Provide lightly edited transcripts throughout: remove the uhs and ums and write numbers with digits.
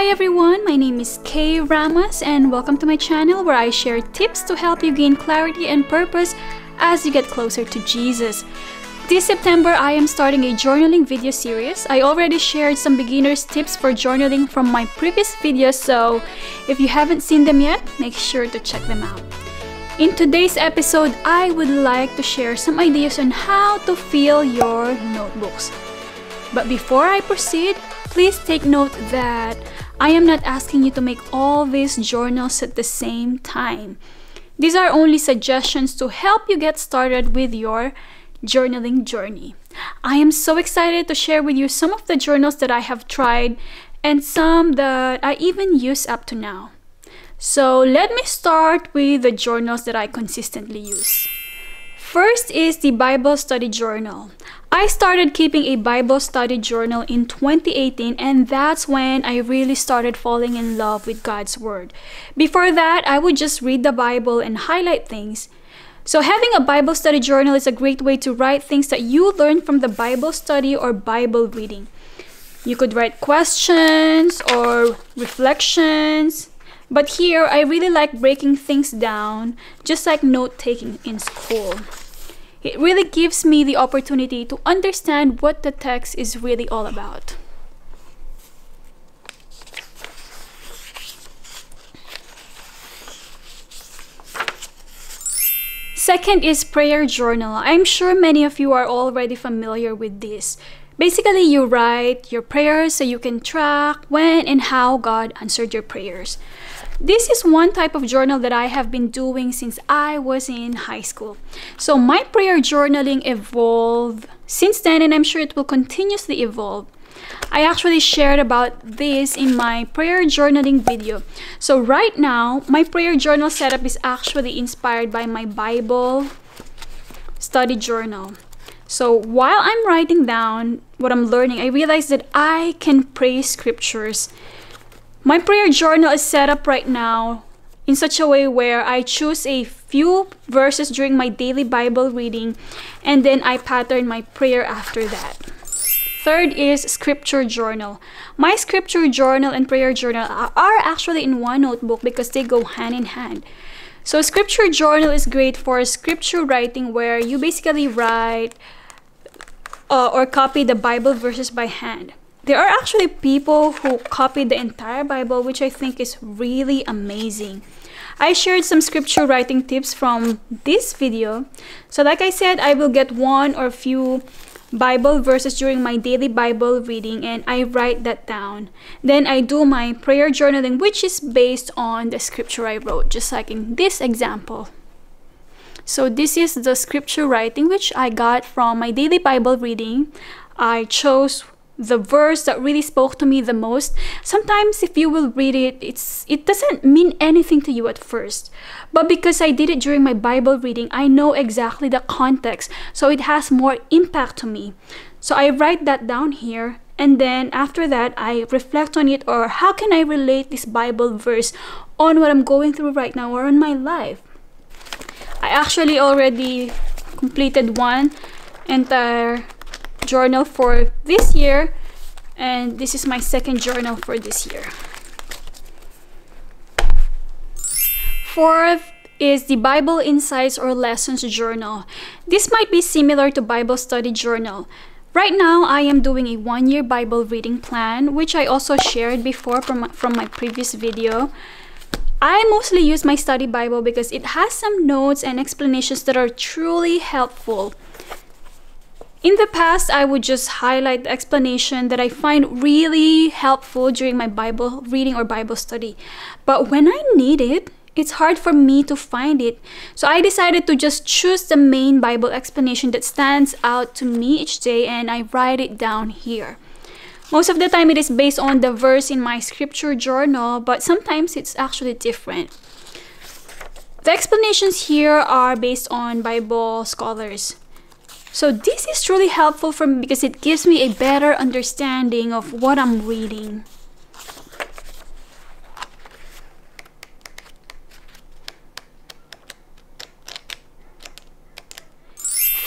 Hi everyone, my name is Kaye Ramos and welcome to my channel where I share tips to help you gain clarity and purpose as you get closer to Jesus. This September, I am starting a journaling video series. I already shared some beginner's tips for journaling from my previous videos, so if you haven't seen them yet, make sure to check them out. In today's episode, I would like to share some ideas on how to fill your notebooks. But before I proceed, please take note that I am not asking you to make all these journals at the same time. These are only suggestions to help you get started with your journaling journey. I am so excited to share with you some of the journals that I have tried and some that I even use up to now. So let me start with the journals that I consistently use. First is the Bible Study Journal. I started keeping a Bible study journal in 2018, and that's when I really started falling in love with God's Word. Before that, I would just read the Bible and highlight things. So having a Bible study journal is a great way to write things that you learn from the Bible study or Bible reading. You could write questions or reflections, but here I really like breaking things down, just like note-taking in school. It really gives me the opportunity to understand what the text is really all about. Second is prayer journal. I'm sure many of you are already familiar with this. Basically, you write your prayers so you can track when and how God answered your prayers. This is one type of journal that I have been doing since I was in high school. So my prayer journaling evolved since then, and I'm sure it will continuously evolve. I actually shared about this in my prayer journaling video. So right now, my prayer journal setup is actually inspired by my Bible study journal. So while I'm writing down what I'm learning, I realized that I can pray scriptures. My prayer journal is set up right now in such a way where I choose a few verses during my daily Bible reading, and then I pattern my prayer after that. Third is scripture journal. My scripture journal and prayer journal are actually in one notebook because they go hand in hand. So scripture journal is great for scripture writing, where you basically write or copy the Bible verses by hand. There are actually people who copy the entire Bible, which I think is really amazing. I shared some scripture writing tips from this video. So like I said, I will get one or few Bible verses during my daily Bible reading, and I write that down. Then I do my prayer journaling, which is based on the scripture I wrote, just like in this example. So this is the scripture writing which I got from my daily Bible reading. I chose the verse that really spoke to me the most. Sometimes if you will read it, it doesn't mean anything to you at first. But because I did it during my Bible reading, I know exactly the context, so it has more impact to me. So I write that down here, and then after that, I reflect on it, or how can I relate this Bible verse on what I'm going through right now or on my life. I actually already completed one entire journal for this year, and this is my second journal for this year. Fourth is the Bible Insights or Lessons Journal. This might be similar to Bible Study Journal. Right now, I am doing a one-year Bible reading plan, which I also shared before from my previous video. I mostly use my study Bible because it has some notes and explanations that are truly helpful. In the past, I would just highlight the explanation that I find really helpful during my Bible reading or Bible study. But when I need it, it's hard for me to find it. So I decided to just choose the main Bible explanation that stands out to me each day, and I write it down here. Most of the time, it is based on the verse in my scripture journal, but sometimes it's actually different. The explanations here are based on Bible scholars. So this is truly helpful for me because it gives me a better understanding of what I'm reading.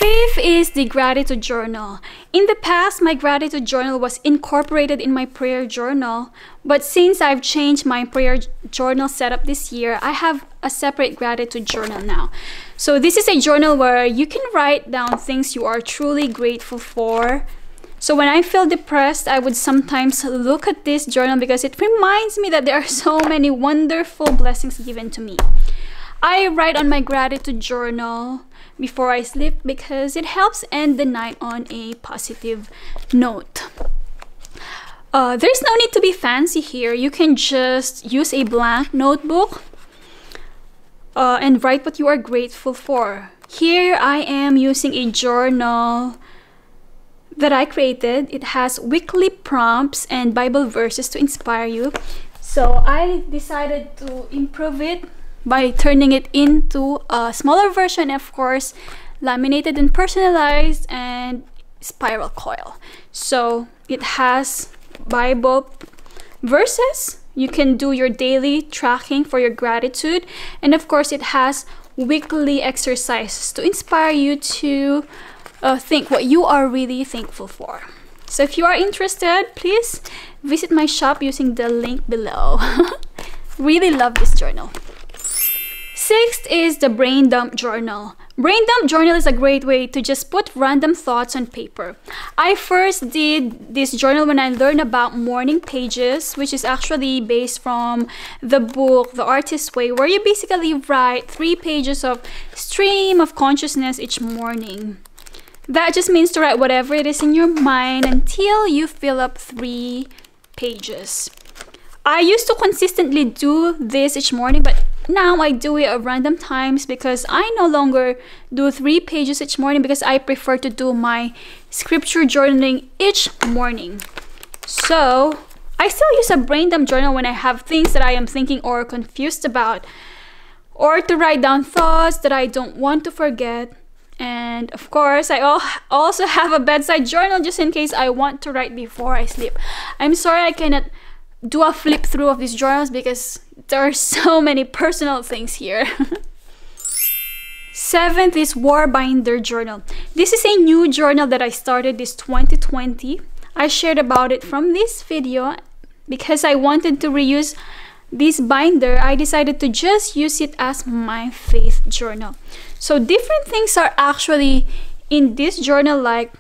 Fifth is the gratitude journal. In the past, my gratitude journal was incorporated in my prayer journal, but since I've changed my prayer journal setup this year, I have a separate gratitude journal now. So this is a journal where you can write down things you are truly grateful for. So when I feel depressed, I would sometimes look at this journal because it reminds me that there are so many wonderful blessings given to me. I write on my gratitude journal before I sleep because it helps end the night on a positive note. There's no need to be fancy here. You can just use a blank notebook and write what you are grateful for. Here I am using a journal that I created. It has weekly prompts and Bible verses to inspire you. So I decided to improve it by turning it into a smaller version, of course, laminated and personalized, and spiral coil. So it has Bible verses. You can do your daily tracking for your gratitude, and of course it has weekly exercises to inspire you to think what you are really thankful for. So if you are interested, please visit my shop using the link below. Really love this journal. Sixth is the brain dump journal. Brain dump journal is a great way to just put random thoughts on paper. I first did this journal when I learned about morning pages, which is actually based from the book The Artist's Way, where you basically write 3 pages of stream of consciousness each morning. That just means to write whatever it is in your mind until you fill up 3 pages. I used to consistently do this each morning, but now I do it at random times because I no longer do 3 pages each morning because I prefer to do my scripture journaling each morning. So I still use a brain dump journal when I have things that I am thinking or confused about, or to write down thoughts that I don't want to forget. And of course, I also have a bedside journal just in case I want to write before I sleep. I'm sorry I cannot do a flip through of these journals because there are so many personal things here. 7th is War Binder journal. This is a new journal that I started this 2020. I shared about it from this video because I wanted to reuse this binder. I decided to just use it as my faith journal. So different things are actually in this journal, like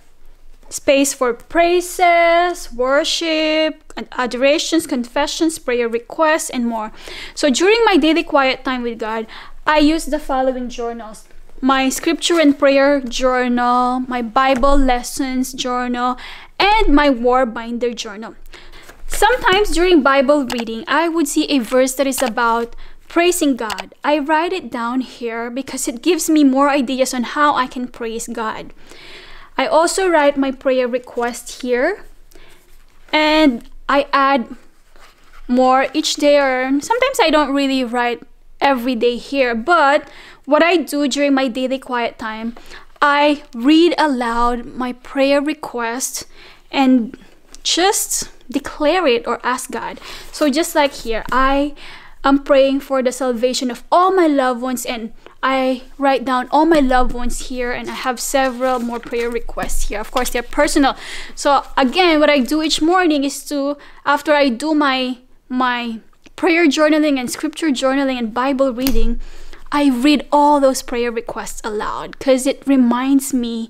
space for praises, worship, adorations, confessions, prayer requests, and more. So during my daily quiet time with God, I use the following journals: my scripture and prayer journal, my Bible lessons journal, and my War Binder journal. Sometimes during Bible reading, I would see a verse that is about praising God. I write it down here because it gives me more ideas on how I can praise God. I also write my prayer request here, and I add more each day, or sometimes I don't really write every day here, but what I do during my daily quiet time, I read aloud my prayer request and just declare it or ask God. So just like here, I am praying for the salvation of all my loved ones, and I write down all my loved ones here, and I have several more prayer requests here. Of course, they're personal. So again, what I do each morning is to, after I do my prayer journaling and scripture journaling and Bible reading, I read all those prayer requests aloud because it reminds me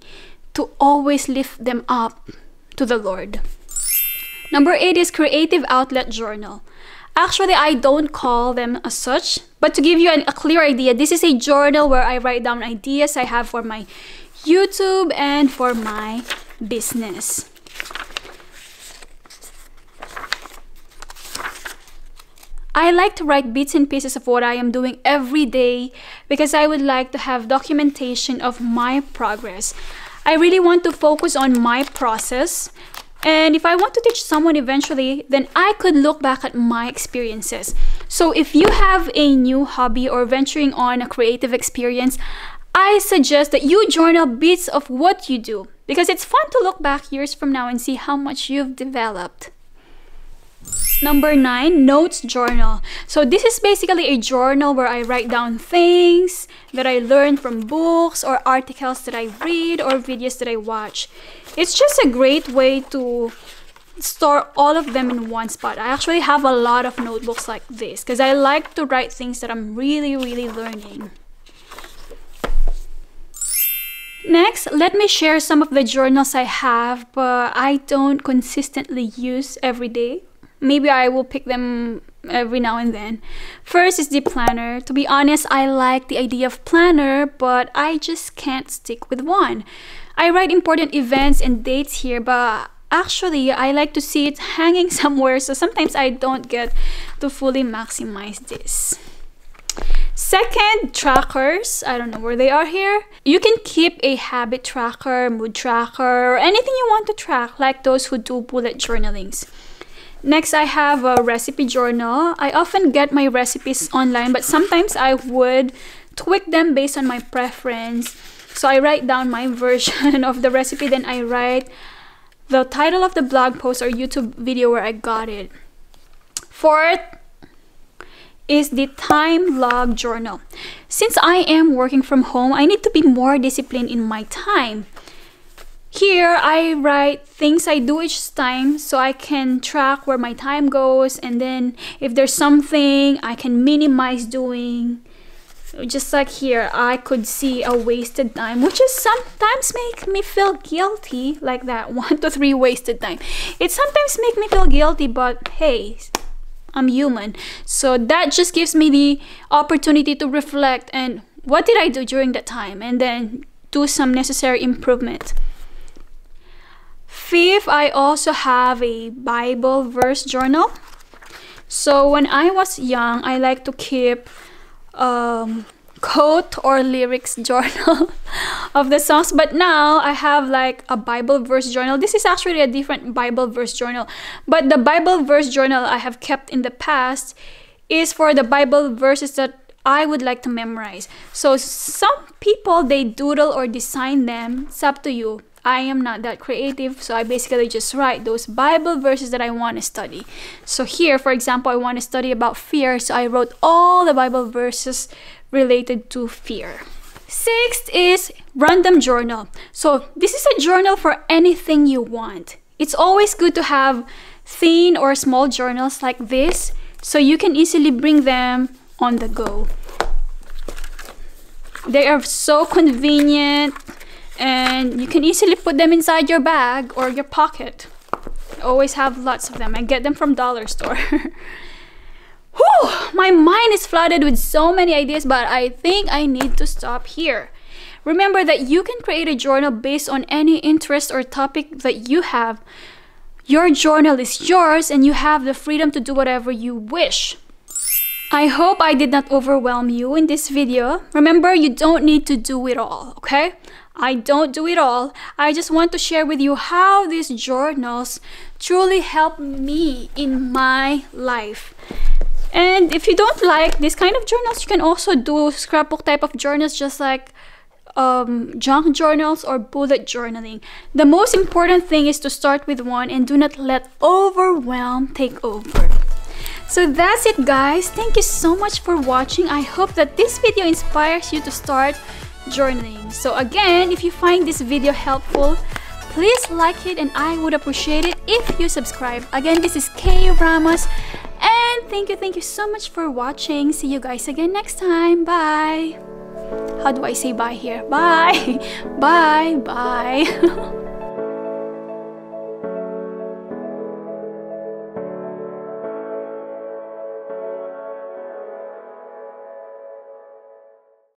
to always lift them up to the Lord. Number 8 is Creative Outlet Journal. Actually, I don't call them as such, but to give you a clear idea, this is a journal where I write down ideas I have for my YouTube and for my business. I like to write bits and pieces of what I am doing every day because I would like to have documentation of my progress. I really want to focus on my process. And if I want to teach someone eventually, then I could look back at my experiences. So if you have a new hobby or venturing on a creative experience, I suggest that you journal bits of what you do because it's fun to look back years from now and see how much you've developed. Number 9, notes journal. So this is basically a journal where I write down things that I learned from books or articles that I read or videos that I watch. It's just a great way to store all of them in one spot. I actually have a lot of notebooks like this because I like to write things that I'm really learning. Next, let me share some of the journals I have, but I don't consistently use every day. Maybe I will pick them every now and then. First is the planner. To be honest, I like the idea of planner, but I just can't stick with one. I write important events and dates here, but actually I like to see it hanging somewhere, so sometimes I don't get to fully maximize this. Second, trackers. I don't know where they are here. You can keep a habit tracker, mood tracker, or anything you want to track, like those who do bullet journalings. Next, I have a recipe journal. I often get my recipes online, but sometimes I would tweak them based on my preference. So I write down my version of the recipe, then I write the title of the blog post or YouTube video where I got it. Fourth is the time log journal. Since I am working from home, I need to be more disciplined in my time. Here, I write things I do each time so I can track where my time goes, and then if there's something I can minimize doing. Just like here, I could see a wasted time, which is sometimes make me feel guilty, like that 1 to 3 wasted time. It sometimes make me feel guilty, but hey, I'm human. So that just gives me the opportunity to reflect and what did I do during that time, and then do some necessary improvement. Fifth, I also have a Bible verse journal. So when I was young, I like to keep quote or lyrics journal of the songs, but now I have like a Bible verse journal. This is actually a different Bible verse journal, but the Bible verse journal I have kept in the past is for the Bible verses that I would like to memorize. So some people, they doodle or design them. It's up to you. I am not that creative, so I basically just write those Bible verses that I want to study. So here, for example, I want to study about fear, so I wrote all the Bible verses related to fear. Sixth is random journal. So this is a journal for anything you want. It's always good to have thin or small journals like this, so you can easily bring them on the go. They are so convenient, and you can easily put them inside your bag or your pocket. I always have lots of them. I get them from dollar store. Whew, my mind is flooded with so many ideas, but I think I need to stop here. Remember that you can create a journal based on any interest or topic that you have. Your journal is yours, and you have the freedom to do whatever you wish. I hope I did not overwhelm you in this video. Remember, you don't need to do it all, okay? I don't do it all. I just want to share with you how these journals truly help me in my life. And if you don't like this kind of journals, you can also do scrapbook type of journals, just like junk journals or bullet journaling. The most important thing is to start with one and do not let overwhelm take over. So that's it, guys. Thank you so much for watching. I hope that this video inspires you to start journaling. So again, if you find this video helpful, please like it, and I would appreciate it if you subscribe. Again, this is Kaye Ramos, and thank you so much for watching. See you guys again next time. Bye. How do I say bye here? Bye. Bye.